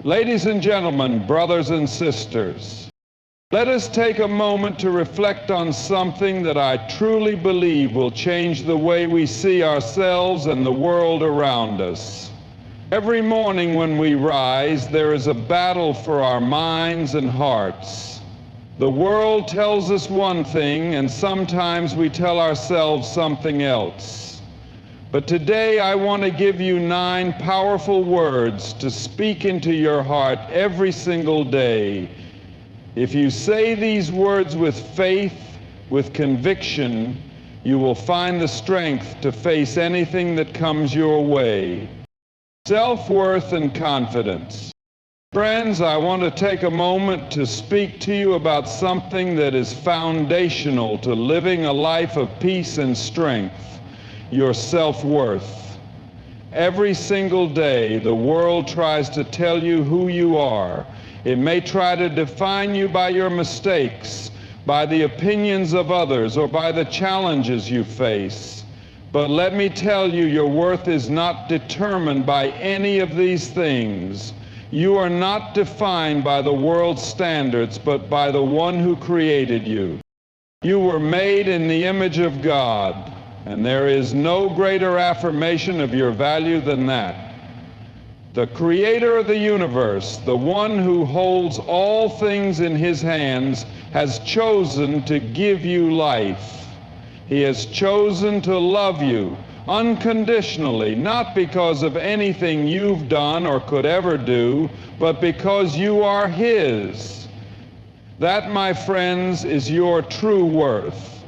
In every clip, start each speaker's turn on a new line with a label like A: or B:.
A: Ladies and gentlemen, brothers and sisters, let us take a moment to reflect on something that I truly believe will change the way we see ourselves and the world around us. Every morning when we rise, there is a battle for our minds and hearts. The world tells us one thing, and sometimes we tell ourselves something else. But today I want to give you 9 powerful words to speak into your heart every single day. If you say these words with faith, with conviction, you will find the strength to face anything that comes your way. Self-worth and confidence. Friends, I want to take a moment to speak to you about something that is foundational to living a life of peace and strength: your self-worth. Every single day, the world tries to tell you who you are. It may try to define you by your mistakes, by the opinions of others, or by the challenges you face. But let me tell you, your worth is not determined by any of these things. You are not defined by the world's standards, but by the one who created you. You were made in the image of God, and there is no greater affirmation of your value than that. The creator of the universe, the one who holds all things in his hands, has chosen to give you life. He has chosen to love you unconditionally, not because of anything you've done or could ever do, but because you are his. That, my friends, is your true worth.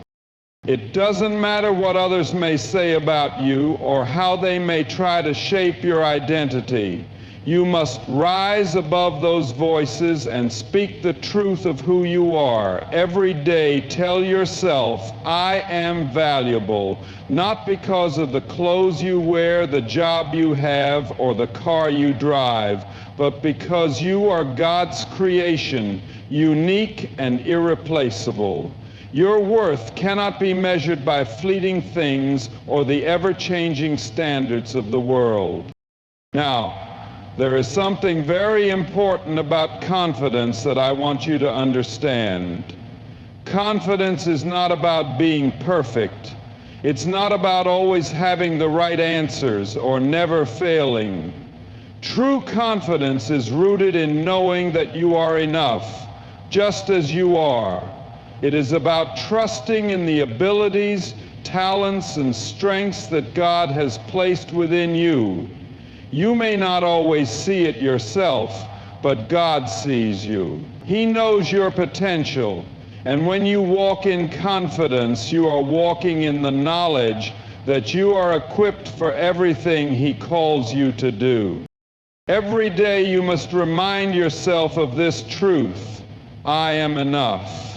A: It doesn't matter what others may say about you or how they may try to shape your identity. You must rise above those voices and speak the truth of who you are. Every day, tell yourself, I am valuable, not because of the clothes you wear, the job you have, or the car you drive, but because you are God's creation, unique and irreplaceable. Your worth cannot be measured by fleeting things or the ever-changing standards of the world. Now, there is something very important about confidence that I want you to understand. Confidence is not about being perfect. It's not about always having the right answers or never failing. True confidence is rooted in knowing that you are enough, just as you are. It is about trusting in the abilities, talents, and strengths that God has placed within you. You may not always see it yourself, but God sees you. He knows your potential, and when you walk in confidence, you are walking in the knowledge that you are equipped for everything He calls you to do. Every day you must remind yourself of this truth: I am enough.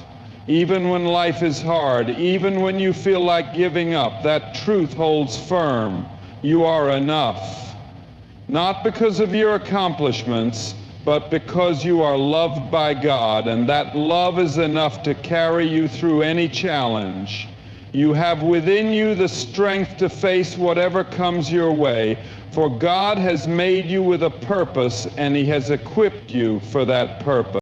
A: Even when life is hard, even when you feel like giving up, that truth holds firm. You are enough. Not because of your accomplishments, but because you are loved by God, and that love is enough to carry you through any challenge. You have within you the strength to face whatever comes your way, for God has made you with a purpose, and He has equipped you for that purpose.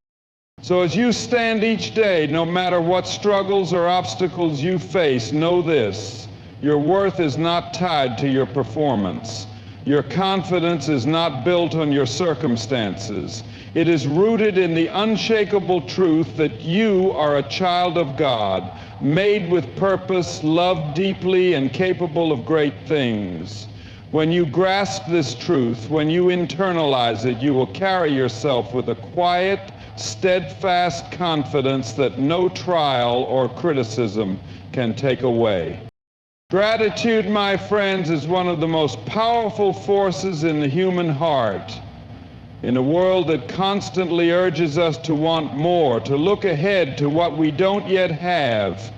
A: So as you stand each day, no matter what struggles or obstacles you face, know this: your worth is not tied to your performance. Your confidence is not built on your circumstances. It is rooted in the unshakable truth that you are a child of God, made with purpose, loved deeply, and capable of great things. When you grasp this truth, when you internalize it, you will carry yourself with a quiet, steadfast confidence that no trial or criticism can take away. Gratitude, my friends, is one of the most powerful forces in the human heart. In a world that constantly urges us to want more, to look ahead to what we don't yet have,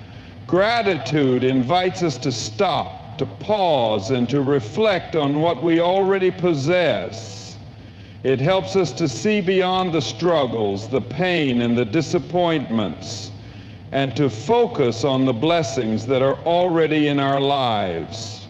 A: gratitude invites us to stop, to pause, and to reflect on what we already possess. It helps us to see beyond the struggles, the pain, and the disappointments, and to focus on the blessings that are already in our lives.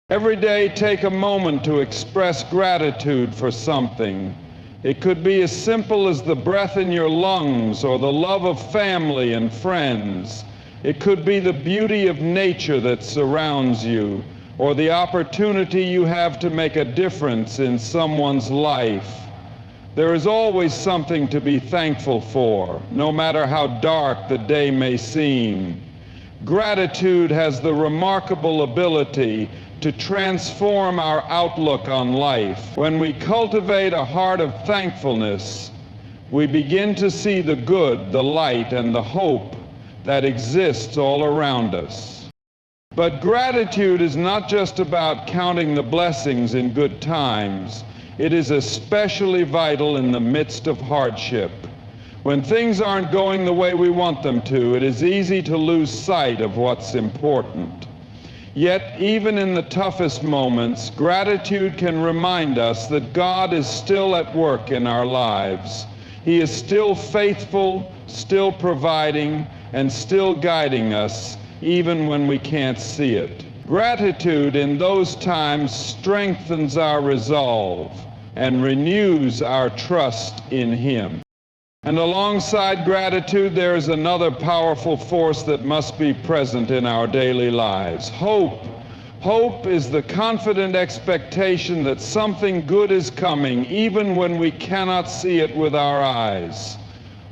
A: Every day, take a moment to express gratitude for something. It could be as simple as the breath in your lungs or the love of family and friends. It could be the beauty of nature that surrounds you, or the opportunity you have to make a difference in someone's life. There is always something to be thankful for, no matter how dark the day may seem. Gratitude has the remarkable ability to transform our outlook on life. When we cultivate a heart of thankfulness, we begin to see the good, the light, and the hope that exists all around us. But gratitude is not just about counting the blessings in good times. It is especially vital in the midst of hardship. When things aren't going the way we want them to, it is easy to lose sight of what's important. Yet, even in the toughest moments, gratitude can remind us that God is still at work in our lives. He is still faithful, still providing, and still guiding us, even when we can't see it. Gratitude in those times strengthens our resolve and renews our trust in Him. And alongside gratitude, there is another powerful force that must be present in our daily lives: hope. Hope is the confident expectation that something good is coming, even when we cannot see it with our eyes.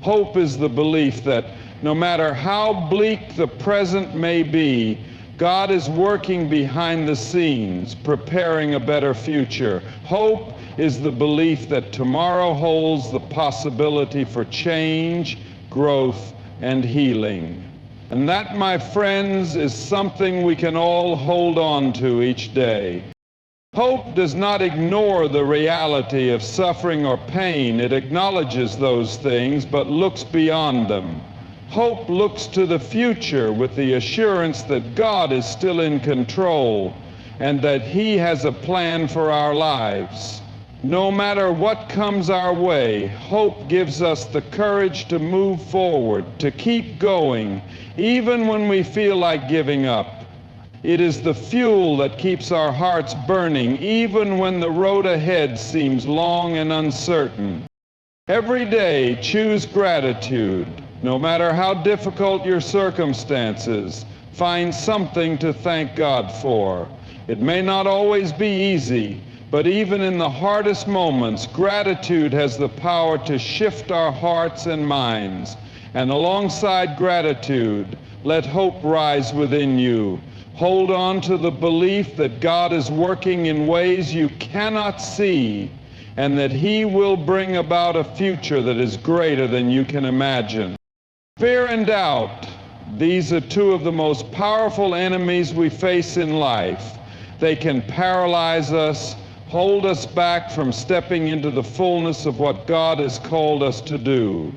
A: Hope is the belief that no matter how bleak the present may be, God is working behind the scenes, preparing a better future. Hope is the belief that tomorrow holds the possibility for change, growth, and healing. And that, my friends, is something we can all hold on to each day. Hope does not ignore the reality of suffering or pain. It acknowledges those things, but looks beyond them. Hope looks to the future with the assurance that God is still in control and that He has a plan for our lives. No matter what comes our way, hope gives us the courage to move forward, to keep going, even when we feel like giving up. It is the fuel that keeps our hearts burning, even when the road ahead seems long and uncertain. Every day, choose gratitude. No matter how difficult your circumstances, find something to thank God for. It may not always be easy, but even in the hardest moments, gratitude has the power to shift our hearts and minds. And alongside gratitude, let hope rise within you. Hold on to the belief that God is working in ways you cannot see, and that He will bring about a future that is greater than you can imagine. Fear and doubt, these are two of the most powerful enemies we face in life. They can paralyze us, hold us back from stepping into the fullness of what God has called us to do.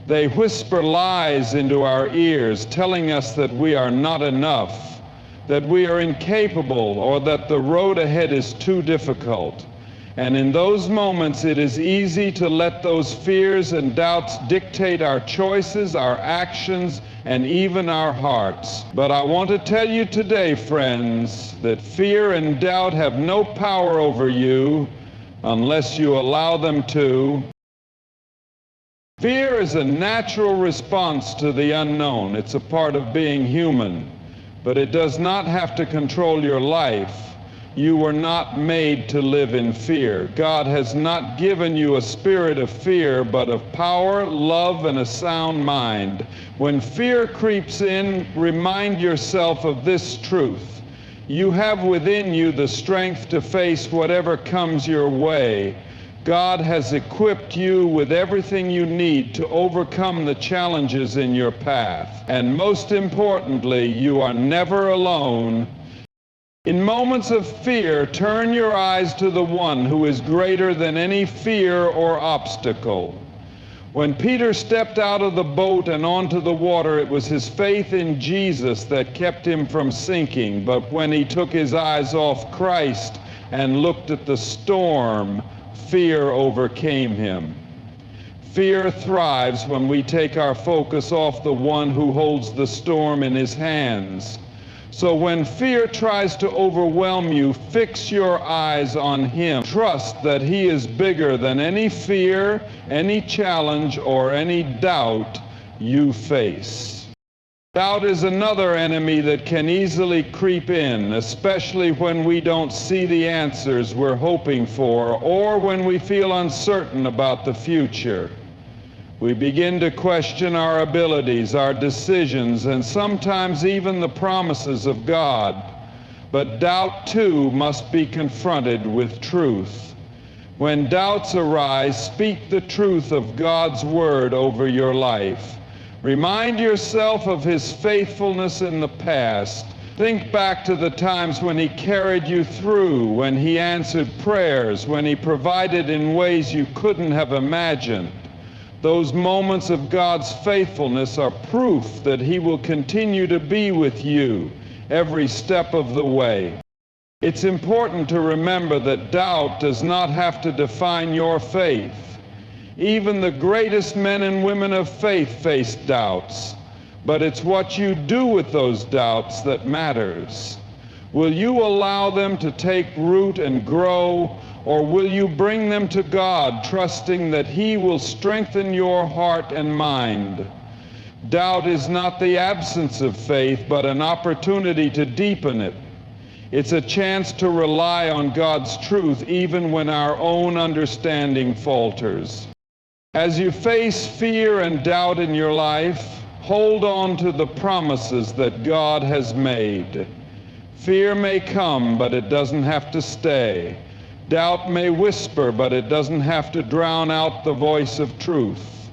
A: They whisper lies into our ears, telling us that we are not enough, that we are incapable, or that the road ahead is too difficult. And in those moments, it is easy to let those fears and doubts dictate our choices, our actions, and even our hearts. But I want to tell you today, friends, that fear and doubt have no power over you unless you allow them to. Fear is a natural response to the unknown. It's a part of being human, but it does not have to control your life. You were not made to live in fear. God has not given you a spirit of fear, but of power, love, and a sound mind. When fear creeps in, remind yourself of this truth. You have within you the strength to face whatever comes your way. God has equipped you with everything you need to overcome the challenges in your path. And most importantly, you are never alone. In moments of fear, turn your eyes to the one who is greater than any fear or obstacle. When Peter stepped out of the boat and onto the water, it was his faith in Jesus that kept him from sinking. But when he took his eyes off Christ and looked at the storm, fear overcame him. Fear thrives when we take our focus off the one who holds the storm in his hands. So when fear tries to overwhelm you, fix your eyes on Him. Trust that He is bigger than any fear, any challenge, or any doubt you face. Doubt is another enemy that can easily creep in, especially when we don't see the answers we're hoping for, or when we feel uncertain about the future. We begin to question our abilities, our decisions, and sometimes even the promises of God. But doubt, too, must be confronted with truth. When doubts arise, speak the truth of God's Word over your life. Remind yourself of His faithfulness in the past. Think back to the times when He carried you through, when He answered prayers, when He provided in ways you couldn't have imagined. Those moments of God's faithfulness are proof that He will continue to be with you every step of the way. It's important to remember that doubt does not have to define your faith. Even the greatest men and women of faith face doubts, but it's what you do with those doubts that matters. Will you allow them to take root and grow, or will you bring them to God, trusting that He will strengthen your heart and mind? Doubt is not the absence of faith, but an opportunity to deepen it. It's a chance to rely on God's truth even when our own understanding falters. As you face fear and doubt in your life, hold on to the promises that God has made. Fear may come, but it doesn't have to stay. Doubt may whisper, but it doesn't have to drown out the voice of truth.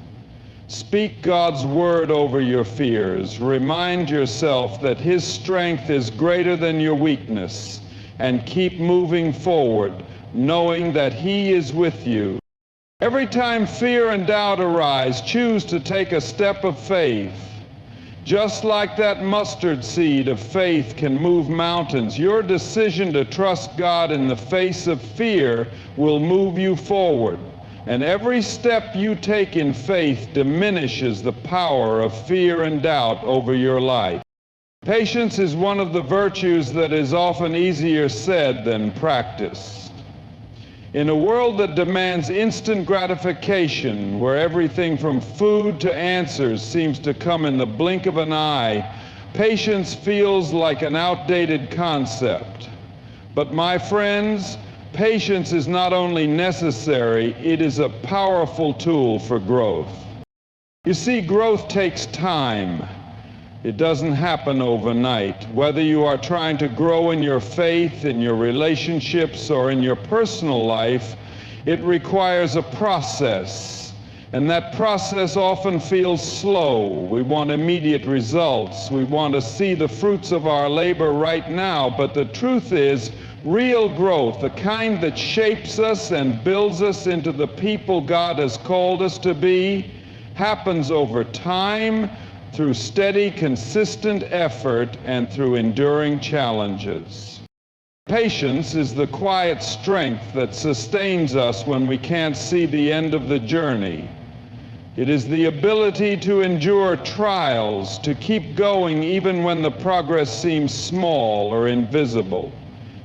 A: Speak God's word over your fears. Remind yourself that His strength is greater than your weakness, and keep moving forward, knowing that He is with you. Every time fear and doubt arise, choose to take a step of faith. Just like that mustard seed of faith can move mountains, your decision to trust God in the face of fear will move you forward. And every step you take in faith diminishes the power of fear and doubt over your life. Patience is one of the virtues that is often easier said than practiced. In a world that demands instant gratification, where everything from food to answers seems to come in the blink of an eye, patience feels like an outdated concept. But my friends, patience is not only necessary, it is a powerful tool for growth. You see, growth takes time. It doesn't happen overnight. Whether you are trying to grow in your faith, in your relationships, or in your personal life, it requires a process. And that process often feels slow. We want immediate results. We want to see the fruits of our labor right now. But the truth is, real growth, the kind that shapes us and builds us into the people God has called us to be, happens over time, through steady, consistent effort, and through enduring challenges. Patience is the quiet strength that sustains us when we can't see the end of the journey. It is the ability to endure trials, to keep going even when the progress seems small or invisible.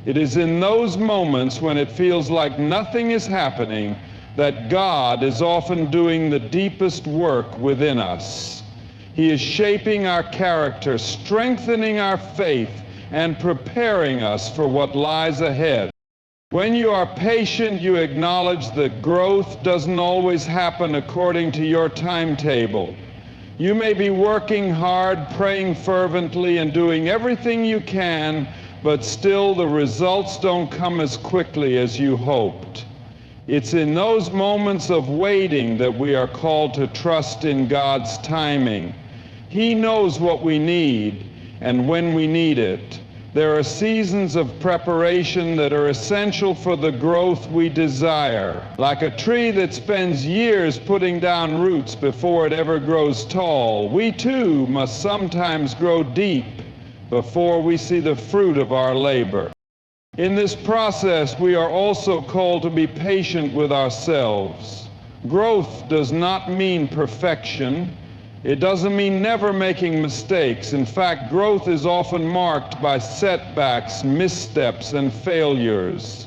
A: It is in those moments when it feels like nothing is happening that God is often doing the deepest work within us. He is shaping our character, strengthening our faith, and preparing us for what lies ahead. When you are patient, you acknowledge that growth doesn't always happen according to your timetable. You may be working hard, praying fervently, and doing everything you can, but still the results don't come as quickly as you hoped. It's in those moments of waiting that we are called to trust in God's timing. He knows what we need and when we need it. There are seasons of preparation that are essential for the growth we desire. Like a tree that spends years putting down roots before it ever grows tall, we too must sometimes grow deep before we see the fruit of our labor. In this process, we are also called to be patient with ourselves. Growth does not mean perfection. It doesn't mean never making mistakes. In fact, growth is often marked by setbacks, missteps, and failures.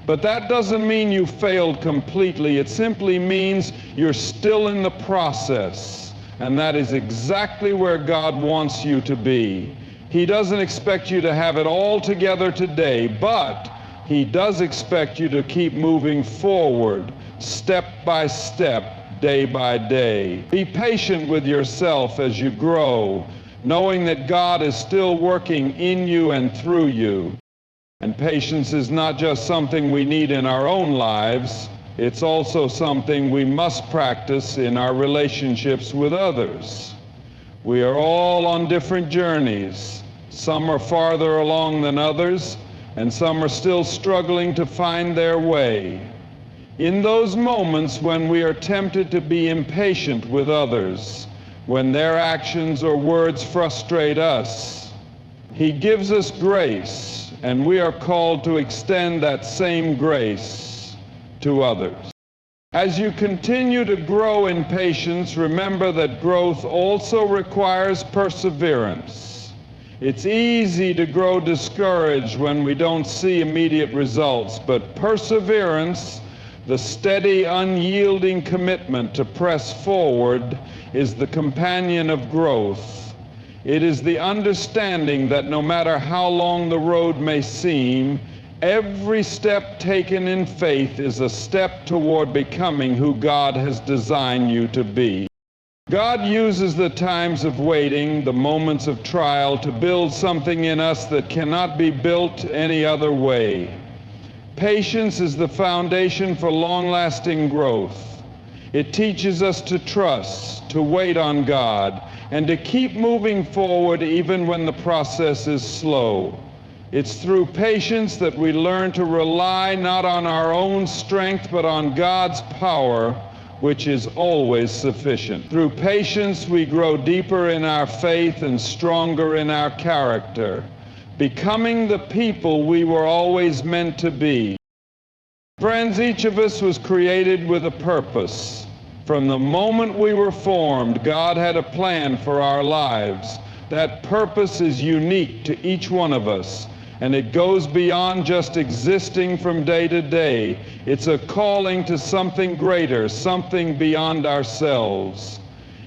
A: But that doesn't mean you failed completely. It simply means you're still in the process. And that is exactly where God wants you to be. He doesn't expect you to have it all together today, but He does expect you to keep moving forward, step by step, day by day. Be patient with yourself as you grow, knowing that God is still working in you and through you. And patience is not just something we need in our own lives, it's also something we must practice in our relationships with others. We are all on different journeys. Some are farther along than others, and some are still struggling to find their way. In those moments when we are tempted to be impatient with others, when their actions or words frustrate us, He gives us grace, and we are called to extend that same grace to others. As you continue to grow in patience, remember that growth also requires perseverance. It's easy to grow discouraged when we don't see immediate results, but perseverance, the steady, unyielding commitment to press forward, is the companion of growth. It is the understanding that no matter how long the road may seem, every step taken in faith is a step toward becoming who God has designed you to be. God uses the times of waiting, the moments of trial, to build something in us that cannot be built any other way. Patience is the foundation for long-lasting growth. It teaches us to trust, to wait on God, and to keep moving forward even when the process is slow. It's through patience that we learn to rely not on our own strength, but on God's power, which is always sufficient. Through patience, we grow deeper in our faith and stronger in our character, becoming the people we were always meant to be. Friends, each of us was created with a purpose. From the moment we were formed, God had a plan for our lives. That purpose is unique to each one of us, and it goes beyond just existing from day to day. It's a calling to something greater, something beyond ourselves.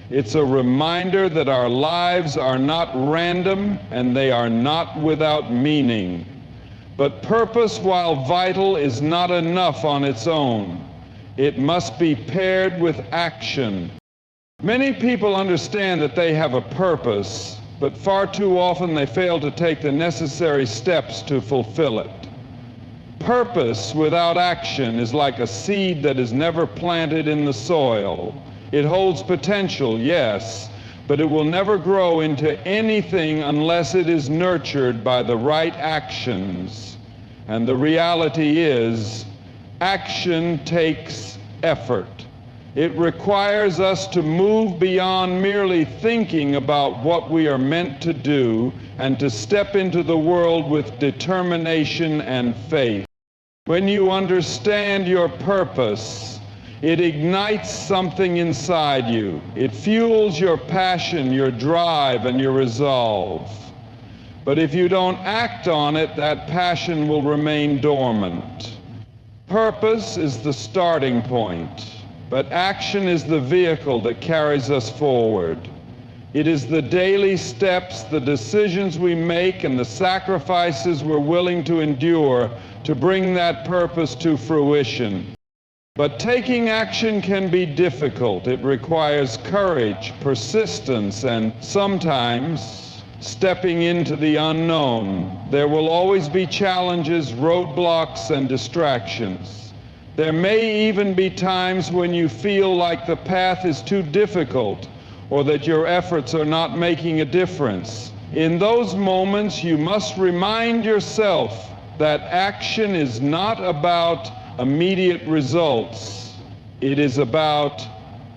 A: It's a reminder that our lives are not random and they are not without meaning. But purpose, while vital, is not enough on its own. It must be paired with action. Many people understand that they have a purpose, but far too often they fail to take the necessary steps to fulfill it. Purpose without action is like a seed that is never planted in the soil. It holds potential, yes, but it will never grow into anything unless it is nurtured by the right actions. And the reality is, action takes effort. It requires us to move beyond merely thinking about what we are meant to do and to step into the world with determination and faith. When you understand your purpose, it ignites something inside you. It fuels your passion, your drive, and your resolve. But if you don't act on it, that passion will remain dormant. Purpose is the starting point, but action is the vehicle that carries us forward. It is the daily steps, the decisions we make, and the sacrifices we're willing to endure to bring that purpose to fruition. But taking action can be difficult. It requires courage, persistence, and sometimes stepping into the unknown. There will always be challenges, roadblocks, and distractions. There may even be times when you feel like the path is too difficult or that your efforts are not making a difference. In those moments, you must remind yourself that action is not about immediate results. It is about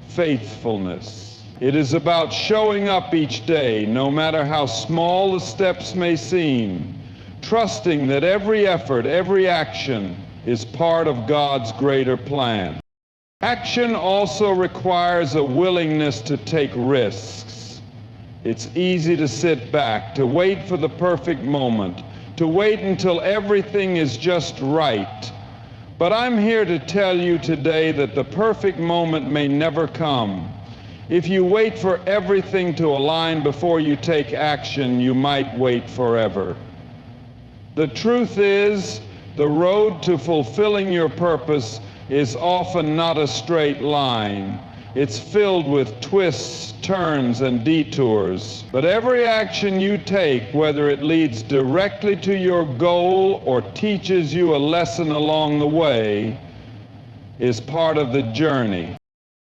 A: faithfulness. It is about showing up each day, no matter how small the steps may seem, trusting that every effort, every action is part of God's greater plan. Action also requires a willingness to take risks. It's easy to sit back, to wait for the perfect moment, to wait until everything is just right. But I'm here to tell you today that the perfect moment may never come. If you wait for everything to align before you take action, you might wait forever. The truth is, the road to fulfilling your purpose is often not a straight line. It's filled with twists, turns, and detours. But every action you take, whether it leads directly to your goal or teaches you a lesson along the way, is part of the journey.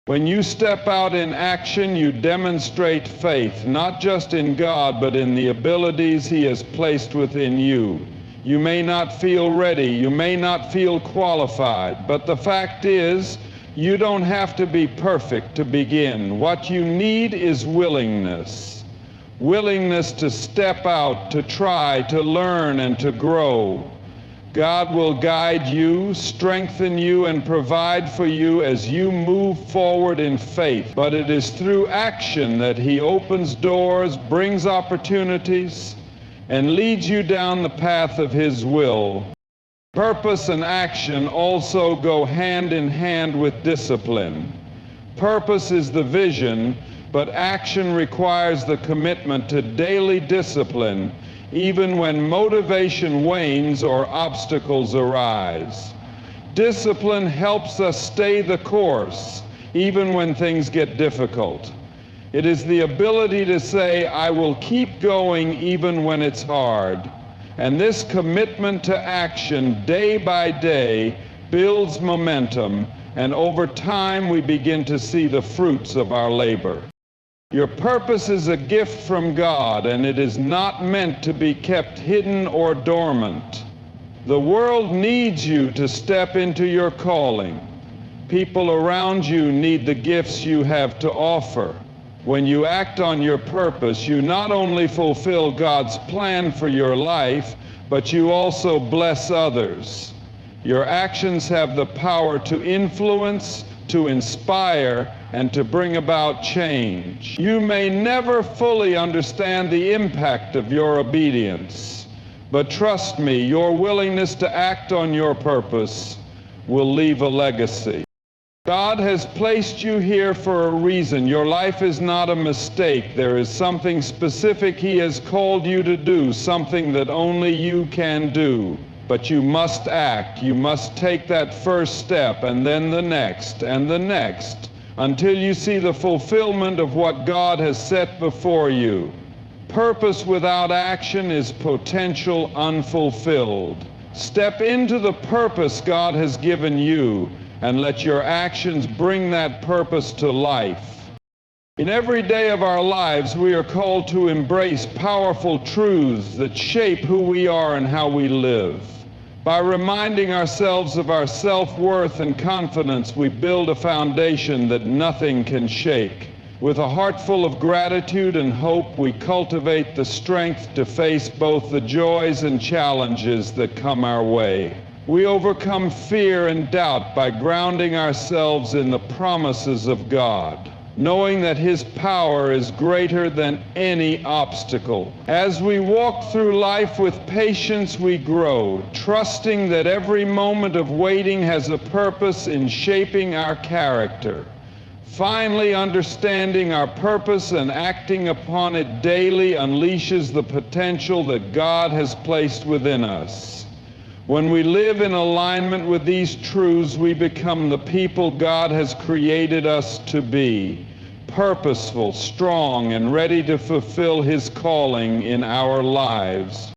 A: When you step out in action, you demonstrate faith, not just in God, but in the abilities He has placed within you. You may not feel ready, you may not feel qualified, but the fact is, you don't have to be perfect to begin. What you need is willingness. Willingness to step out, to try, to learn, and to grow. God will guide you, strengthen you, and provide for you as you move forward in faith. But it is through action that He opens doors, brings opportunities, and leads you down the path of His will. Purpose and action also go hand in hand with discipline. Purpose is the vision, but action requires the commitment to daily discipline, even when motivation wanes or obstacles arise. Discipline helps us stay the course, even when things get difficult. It is the ability to say, I will keep going even when it's hard. And this commitment to action day by day builds momentum, and over time we begin to see the fruits of our labor. Your purpose is a gift from God, and it is not meant to be kept hidden or dormant. The world needs you to step into your calling. People around you need the gifts you have to offer. When you act on your purpose, you not only fulfill God's plan for your life, but you also bless others. Your actions have the power to influence, to inspire, and to bring about change. You may never fully understand the impact of your obedience, but trust me, your willingness to act on your purpose will leave a legacy. God has placed you here for a reason. Your life is not a mistake. There is something specific He has called you to do, something that only you can do. But you must act. You must take that first step, and then the next, and the next, until you see the fulfillment of what God has set before you. Purpose without action is potential unfulfilled. Step into the purpose God has given you, and let your actions bring that purpose to life. In every day of our lives, we are called to embrace powerful truths that shape who we are and how we live. By reminding ourselves of our self-worth and confidence, we build a foundation that nothing can shake. With a heart full of gratitude and hope, we cultivate the strength to face both the joys and challenges that come our way. We overcome fear and doubt by grounding ourselves in the promises of God, knowing that His power is greater than any obstacle. As we walk through life with patience, we grow, trusting that every moment of waiting has a purpose in shaping our character. Finally, understanding our purpose and acting upon it daily unleashes the potential that God has placed within us. When we live in alignment with these truths, we become the people God has created us to be, purposeful, strong, and ready to fulfill His calling in our lives.